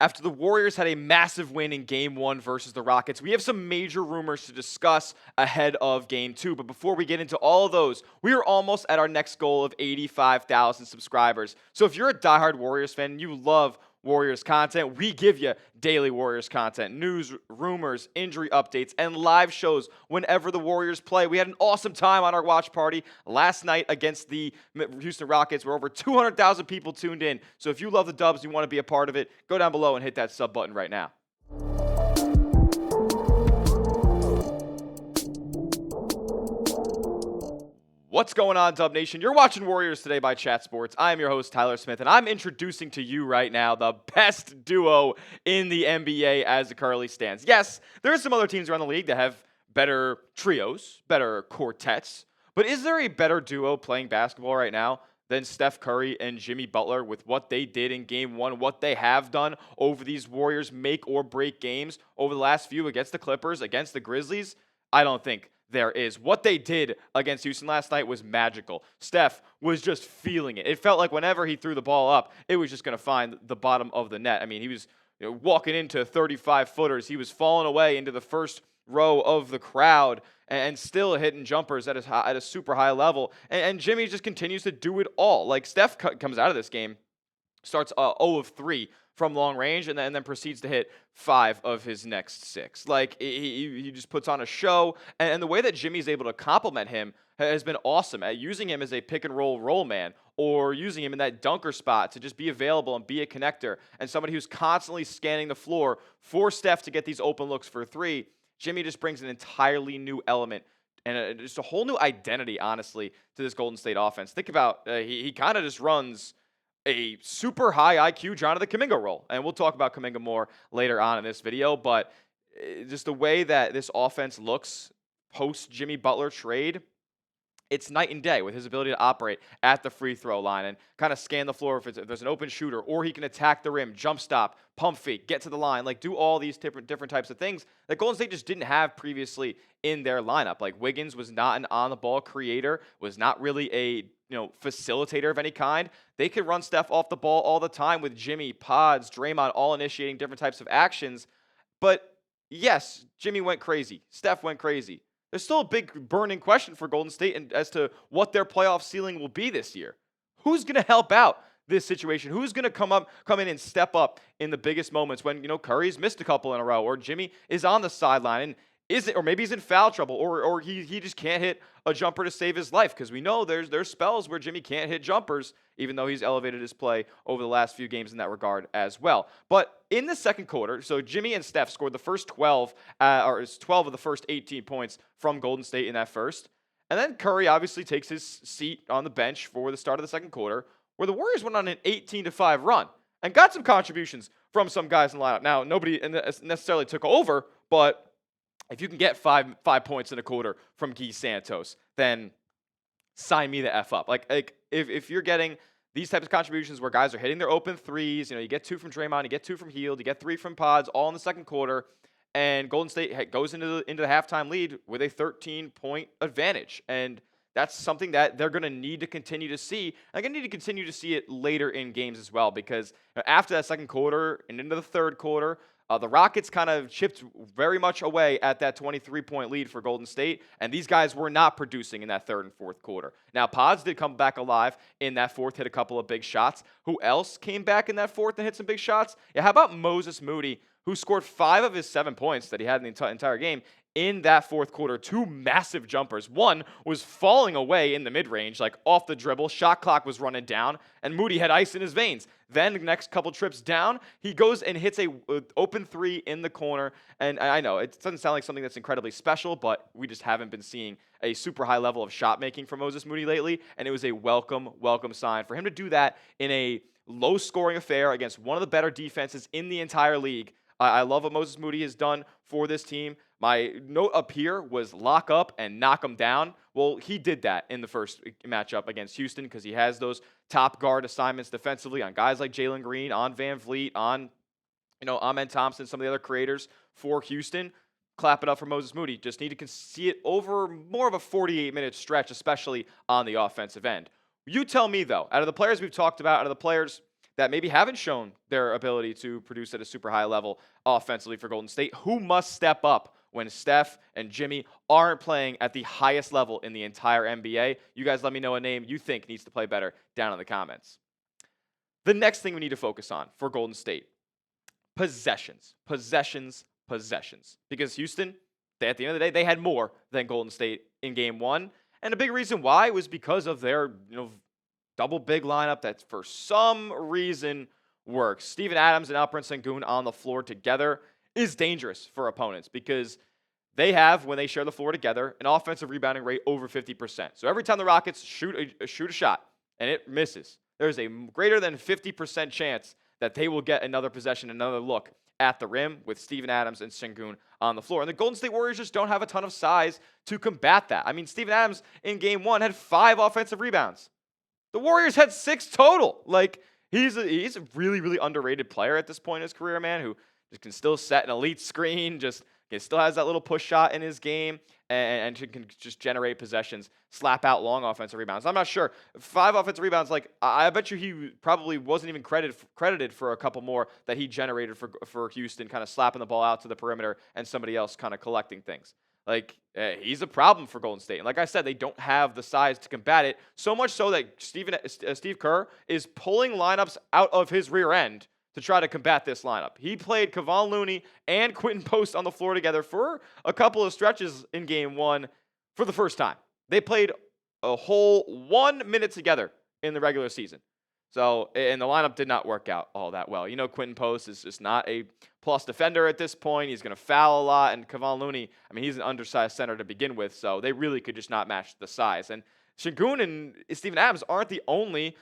After the Warriors had a massive win in Game 1 versus the Rockets, we have some major rumors to discuss ahead of Game 2. But before we get into all of those, we are almost at our next goal of 85,000 subscribers. So if you're a diehard Warriors fan and you love Warriors content, we give you daily Warriors content, news, rumors, injury updates, and live shows whenever the Warriors play. We had an awesome time on our watch party last night against the Houston Rockets, where over 200,000 people tuned in. So if you love the Dubs, you want to be a part of it, go down below and hit that sub button right now. What's going on, Dub Nation? You're watching Warriors Today by Chat Sports. I am your host, Tyler Smith, and I'm introducing to you right now the best duo in the NBA as it currently stands. Yes, there are some other teams around the league that have better trios, better quartets, but is there a better duo playing basketball right now than Steph Curry and Jimmy Butler with what they did in Game 1, what they have done over these Warriors make or break games over the last few against the Clippers, against the Grizzlies? I don't think there is. What they did against Houston last night was magical. Steph was just feeling it. It felt like whenever he threw the ball up, it was just going to find the bottom of the net. I mean, he was walking into 35-footers. He was falling away into the first row of the crowd and still hitting jumpers at a super high level. And Jimmy just continues to do it all. Like, Steph comes out of this game, starts 0 of 3 from long range, and then proceeds to hit 5 of his next 6. Like, he just puts on a show, and the way that Jimmy's able to complement him has been awesome at using him as a pick-and-roll roll man, or using him in that dunker spot to just be available and be a connector, and somebody who's constantly scanning the floor for Steph to get these open looks for 3. Jimmy just brings an entirely new element and just a whole new identity, honestly, to this Golden State offense. Think about, he kind of just runs a super high IQ Jonathan Kuminga role. And we'll talk about Kuminga more later on in this video. But just the way that this offense looks post Jimmy Butler trade, it's night and day with his ability to operate at the free throw line and kind of scan the floor if there's an open shooter, or he can attack the rim, jump stop, pump fake, get to the line, like do all these different types of things that Golden State just didn't have previously in their lineup. Like, Wiggins was not an on-the-ball creator, was not really a facilitator of any kind. They could run Steph off the ball all the time with Jimmy, Pods, Draymond, all initiating different types of actions. But yes, Jimmy went crazy. Steph went crazy. There's still a big burning question for Golden State as to what their playoff ceiling will be this year. Who's going to help out this situation? Who's going to come in and step up in the biggest moments when, Curry's missed a couple in a row, or Jimmy is on the sideline and or maybe he's in foul trouble, or he just can't hit a jumper to save his life, because we know there's spells where Jimmy can't hit jumpers, even though he's elevated his play over the last few games in that regard as well. But in the second quarter, so Jimmy and Steph scored the first 12 of the first 18 points from Golden State in that first. And then Curry obviously takes his seat on the bench for the start of the second quarter, where the Warriors went on an 18-5 run and got some contributions from some guys in the lineup. Now, nobody necessarily took over, but if you can get five points in a quarter from Guy Santos, then sign me the F up. Like if you're getting these types of contributions where guys are hitting their open threes, you get 2 from Draymond, you get 2 from Hield, you get 3 from Pods, all in the second quarter, and Golden State goes into the halftime lead with a 13-point advantage. And that's something that they're going to need to continue to see. They're going to need to continue to see it later in games as well, because after that second quarter and into the third quarter, the Rockets kind of chipped very much away at that 23-point lead for Golden State, and these guys were not producing in that third and fourth quarter. Now, Pods did come back alive in that fourth, hit a couple of big shots. Who else came back in that fourth and hit some big shots? Yeah, how about Moses Moody, who scored 5 of his 7 points that he had in the entire game in that fourth quarter? 2 massive jumpers. One was falling away in the mid-range, like off the dribble. Shot clock was running down, and Moody had ice in his veins. Then the next couple trips down, he goes and hits a open 3 in the corner. And I know it doesn't sound like something that's incredibly special, but we just haven't been seeing a super high level of shot making from Moses Moody lately, and it was a welcome sign for him to do that in a low-scoring affair against one of the better defenses in the entire league. I love what Moses Moody has done for this team. My note up here was lock up and knock him down. Well, he did that in the first matchup against Houston, because he has those top guard assignments defensively on guys like Jalen Green, on Van Vliet, on Amen Thompson, some of the other creators for Houston. Clap it up for Moses Moody. Just need to see it over more of a 48-minute stretch, especially on the offensive end. You tell me, though, out of the players we've talked about, out of the players that maybe haven't shown their ability to produce at a super high level offensively for Golden State, who must step up when Steph and Jimmy aren't playing at the highest level in the entire NBA. You guys let me know a name you think needs to play better down in the comments. The next thing we need to focus on for Golden State, possessions. Because Houston, at the end of the day, they had more than Golden State in game one. And a big reason why was because of their double big lineup that for some reason works. Steven Adams and Alperen Sengun on the floor together is dangerous for opponents because they have, when they share the floor together, an offensive rebounding rate over 50%. So every time the Rockets shoot a shot and it misses, there's a greater than 50% chance that they will get another possession, another look at the rim with Steven Adams and Sengun on the floor. And the Golden State Warriors just don't have a ton of size to combat that. I mean, Steven Adams in game one had 5 offensive rebounds. The Warriors had 6 total. Like, he's a really, really underrated player at this point in his career, man, who just can still set an elite screen, just still has that little push shot in his game, and can just generate possessions, slap out long offensive rebounds. I'm not sure. 5 offensive rebounds, like, I bet you he probably wasn't even credited for a couple more that he generated for Houston, kind of slapping the ball out to the perimeter and somebody else kind of collecting things. Like, he's a problem for Golden State. And like I said, they don't have the size to combat it, so much so that Steve Kerr is pulling lineups out of his rear end to try to combat this lineup. He played Kevon Looney and Quentin Post on the floor together for a couple of stretches in game one for the first time. They played a whole 1 minute together in the regular season. So, and the lineup did not work out all that well. Quentin Post is just not a plus defender at this point. He's going to foul a lot. And Kevon Looney, I mean, he's an undersized center to begin with. So they really could just not match the size. And Sengun and Steven Adams aren't the only,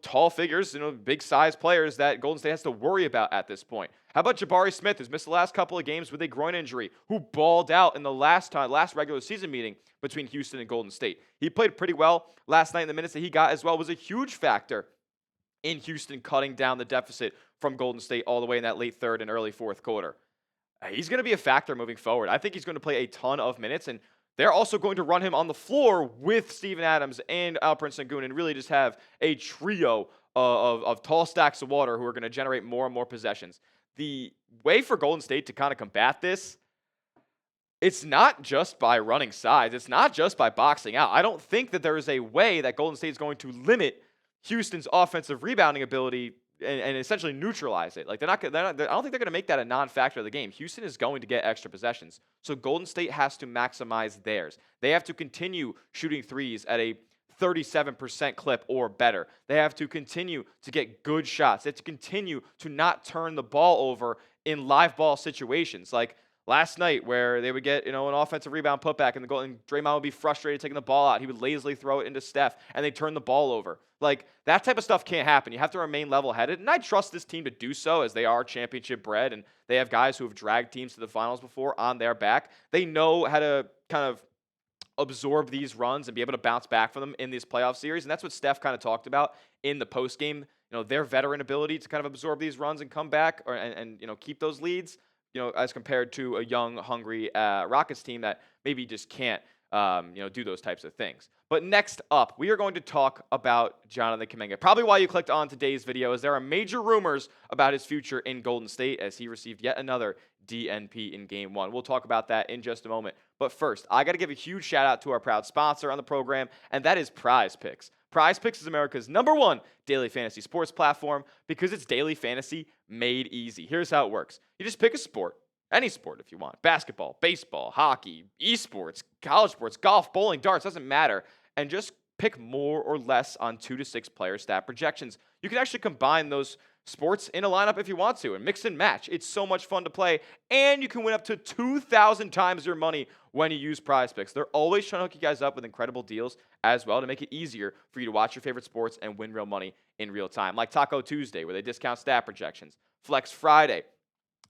tall figures, big size players that Golden State has to worry about at this point. How about Jabari Smith, who's missed the last couple of games with a groin injury, who balled out in the last regular season meeting between Houston and Golden State? He played pretty well last night, and the minutes that he got as well was a huge factor in Houston cutting down the deficit from Golden State all the way in that late third and early fourth quarter. He's going to be a factor moving forward. I think he's going to play a ton of minutes, and they're also going to run him on the floor with Steven Adams and Alperen Sengun and really just have a trio of tall stacks of water who are going to generate more and more possessions. The way for Golden State to kind of combat this, it's not just by running sides. It's not just by boxing out. I don't think that there is a way that Golden State is going to limit Houston's offensive rebounding ability and essentially neutralize it. Like, I don't think they're going to make that a non-factor of the game. Houston is going to get extra possessions. So Golden State has to maximize theirs. They have to continue shooting threes at a 37% clip or better. They have to continue to get good shots. They have to continue to not turn the ball over in live ball situations. Like last night where they would get, an offensive rebound putback and Draymond would be frustrated taking the ball out. He would lazily throw it into Steph and they turn the ball over. Like, that type of stuff can't happen. You have to remain level-headed, and I trust this team to do so as they are championship bred, and they have guys who have dragged teams to the finals before on their back. They know how to kind of absorb these runs and be able to bounce back from them in this playoff series, and that's what Steph kind of talked about in the postgame. Their veteran ability to kind of absorb these runs and come back and keep those leads, as compared to a young, hungry Rockets team that maybe just can't do those types of things. But next up, we are going to talk about Jonathan Kuminga. Probably why you clicked on today's video is there are major rumors about his future in Golden State as he received yet another DNP in game one. We'll talk about that in just a moment. But first, I got to give a huge shout out to our proud sponsor on the program, and that is Prize Picks. Prize Picks is America's #1 daily fantasy sports platform because it's daily fantasy made easy. Here's how it works. You just pick a sport. Any sport if you want. Basketball, baseball, hockey, esports, college sports, golf, bowling, darts, doesn't matter. And just pick more or less on 2 to 6 player stat projections. You can actually combine those sports in a lineup if you want to and mix and match. It's so much fun to play. And you can win up to 2,000 times your money when you use Prize Picks. They're always trying to hook you guys up with incredible deals as well to make it easier for you to watch your favorite sports and win real money in real time. Like Taco Tuesday, where they discount stat projections. Flex Friday,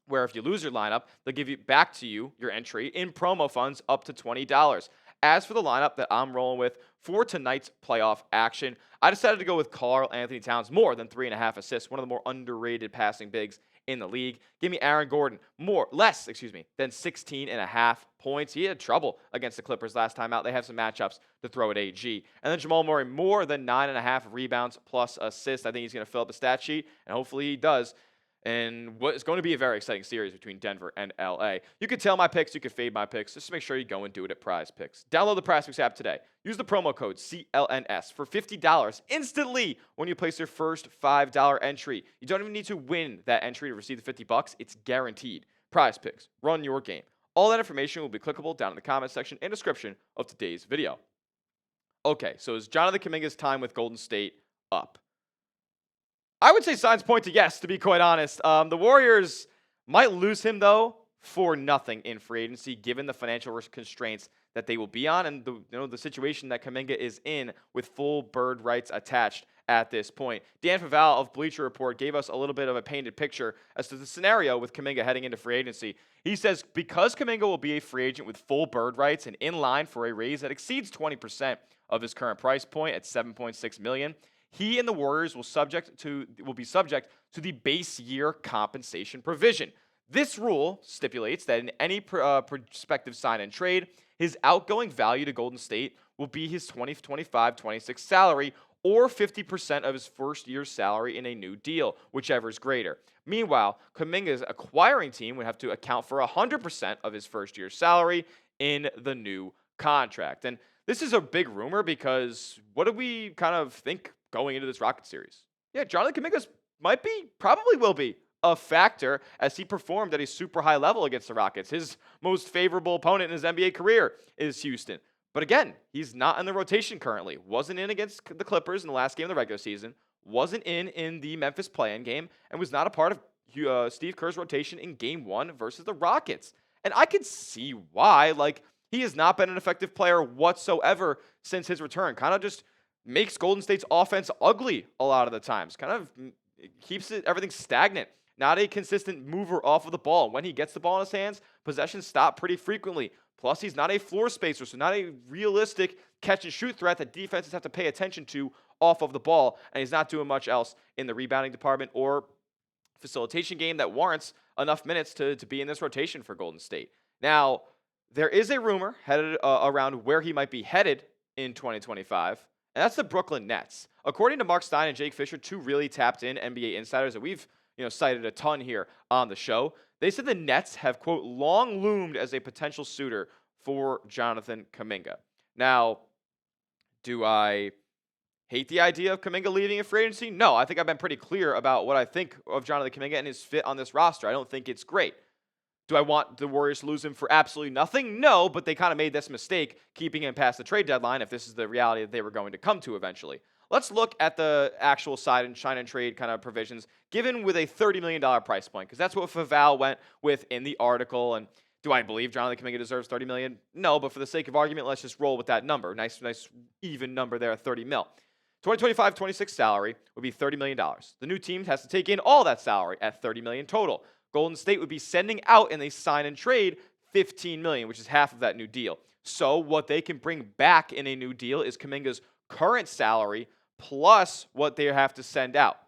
where if you lose your lineup, they'll give you back to you your entry in promo funds up to $20. As for the lineup that I'm rolling with for tonight's playoff action, I decided to go with Karl Anthony Towns more than 3.5 assists, one of the more underrated passing bigs in the league. Give me Aaron Gordon less than 16.5 points. He had trouble against the Clippers last time out. They have some matchups to throw at AG. And then Jamal Murray more than 9.5 rebounds plus assists. I think he's going to fill up the stat sheet, and hopefully he does. And what is going to be a very exciting series between Denver and LA. You can tell my picks, you can fade my picks. Just make sure you go and do it at Prize Picks. Download the Prize Picks app today. Use the promo code CLNS for $50 instantly when you place your first $5 entry. You don't even need to win that entry to receive the $50. It's guaranteed. Prize Picks. Run your game. All that information will be clickable down in the comment section and description of today's video. Okay, so is Jonathan Kuminga's time with Golden State up? I would say signs point to yes, to be quite honest. The Warriors might lose him, though, for nothing in free agency, given the financial constraints that they will be on and the situation that Kuminga is in with full bird rights attached at this point. Dan Faval of Bleacher Report gave us a little bit of a painted picture as to the scenario with Kuminga heading into free agency. He says, because Kuminga will be a free agent with full bird rights and in line for a raise that exceeds 20% of his current price point at $7.6 million, he and the Warriors will be subject to the base year compensation provision. This rule stipulates that in any prospective sign and trade, his outgoing value to Golden State will be his 2025-26 salary or 50% of his first year's salary in a new deal, whichever is greater. Meanwhile, Kuminga's acquiring team would have to account for 100% of his first year's salary in the new contract. And this is a big rumor because what do we kind of think going into this Rocket series? Yeah, Jonathan Kuminga probably will be a factor as he performed at a super high level against the Rockets. His most favorable opponent in his NBA career is Houston. But again, he's not in the rotation currently. Wasn't in against the Clippers in the last game of the regular season. Wasn't in the Memphis play-in game. And was not a part of Steve Kerr's rotation in Game 1 versus the Rockets. And I can see why. He has not been an effective player whatsoever since his return. Kind of just makes Golden State's offense ugly a lot of the times. Kind of keeps everything stagnant. Not a consistent mover off of the ball. When he gets the ball in his hands, possessions stop pretty frequently. Plus, he's not a floor spacer, so not a realistic catch-and-shoot threat that defenses have to pay attention to off of the ball. And he's not doing much else in the rebounding department or facilitation game that warrants enough minutes to be in this rotation for Golden State. Now, there is a rumor headed around where he might be headed in 2025, and that's the Brooklyn Nets. According to Mark Stein and Jake Fisher, two really tapped-in NBA insiders that we've cited a ton here on the show, they said the Nets have, quote, long loomed as a potential suitor for Jonathan Kuminga. Now, do I hate the idea of Kuminga leaving in free agency? No, I think I've been pretty clear about what I think of Jonathan Kuminga and his fit on this roster. I don't think it's great. Do I want the Warriors to lose him for absolutely nothing? No, but they kind of made this mistake keeping him past the trade deadline if this is the reality that they were going to come to eventually. Let's look at the actual sign and trade kind of provisions given with a $30 million price point, because that's what Faval went with in the article. And do I believe Jonathan Kuminga deserves $30 million? No, but for the sake of argument, let's just roll with that number. Nice even number there at $30 million. 2025-26 salary would be $30 million. The new team has to take in all that salary at $30 million total. Golden State would be sending out in a sign and trade $15 million, which is half of that new deal. So what they can bring back in a new deal is Kuminga's current salary plus what they have to send out.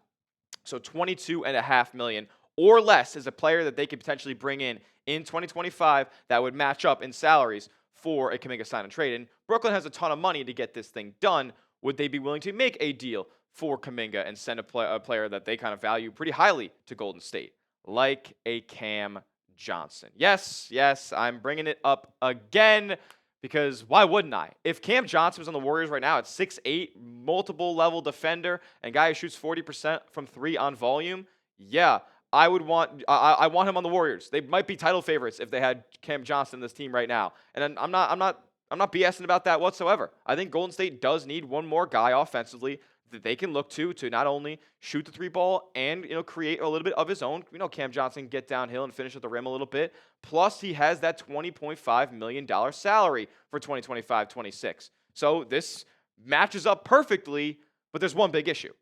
So $22.5 million or less is a player that they could potentially bring in 2025 that would match up in salaries for a Kuminga sign and trade. And Brooklyn has a ton of money to get this thing done. Would they be willing to make a deal for Kuminga and send a player that they kind of value pretty highly to Golden State, like a Cam Johnson? Yes, I'm bringing it up again because why wouldn't I? If Cam Johnson was on the Warriors right now at 6'8", multiple level defender, and guy who shoots 40% from three on volume, yeah, I want him on the Warriors. They might be title favorites if they had Cam Johnson in this team right now. And I'm not BSing about that whatsoever. I think Golden State does need one more guy offensively that they can look to not only shoot the three ball and create a little bit of his own. Cam Johnson can get downhill and finish at the rim a little bit. Plus, he has that $20.5 million salary for 2025-26. So this matches up perfectly, but there's one big issue.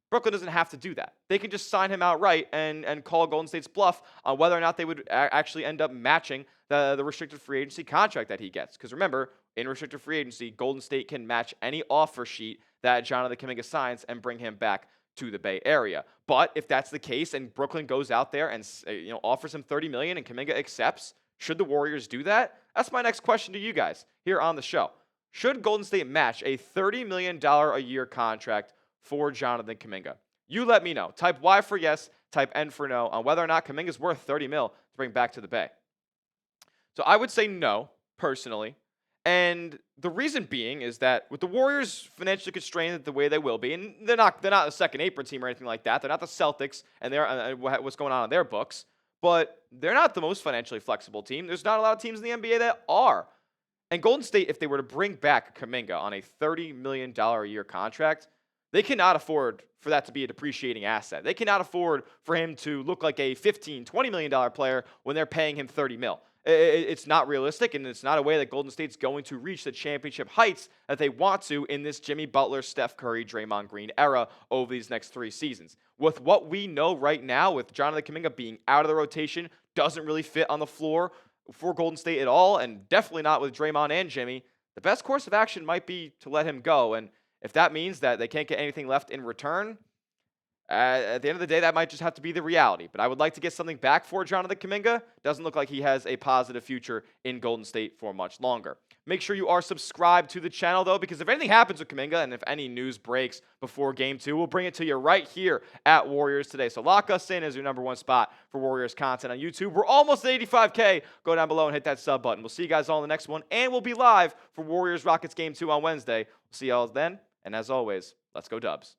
Brooklyn doesn't have to do that. They can just sign him outright and call Golden State's bluff on whether or not they would actually end up matching the restricted free agency contract that he gets. Because remember, in restricted free agency, Golden State can match any offer sheet that Jonathan Kuminga signs and bring him back to the Bay Area. But if that's the case and Brooklyn goes out there and offers him $30 million and Kuminga accepts, should the Warriors do that? That's my next question to you guys here on the show. Should Golden State match a $30 million a year contract for Jonathan Kuminga? You let me know. Type Y for yes, type N for no on whether or not Kuminga's worth $30 million to bring back to the Bay. So I would say no, personally. And the reason being is that with the Warriors financially constrained the way they will be, and they're not a second apron team or anything like that. They're not the Celtics and they're what's going on in their books, but they're not the most financially flexible team. There's not a lot of teams in the NBA that are. And Golden State, if they were to bring back Kuminga on a $30 million a year contract, they cannot afford for that to be a depreciating asset. They cannot afford for him to look like a $15, $20 million player when they're paying him $30 million. It's not realistic, and it's not a way that Golden State's going to reach the championship heights that they want to in this Jimmy Butler, Steph Curry, Draymond Green era over these next 3 seasons. With what we know right now, with Jonathan Kuminga being out of the rotation, doesn't really fit on the floor for Golden State at all, and definitely not with Draymond and Jimmy, the best course of action might be to let him go. And if that means that they can't get anything left in return, at the end of the day, that might just have to be the reality. But I would like to get something back for Jonathan Kuminga. Doesn't look like he has a positive future in Golden State for much longer. Make sure you are subscribed to the channel, though, because if anything happens with Kuminga and if any news breaks before Game 2, we'll bring it to you right here at Warriors Today. So lock us in as your #1 spot for Warriors content on YouTube. We're almost at 85K. Go down below and hit that sub button. We'll see you guys all in the next one, and we'll be live for Warriors Rockets Game 2 on Wednesday. We'll see y'all then, and as always, let's go Dubs.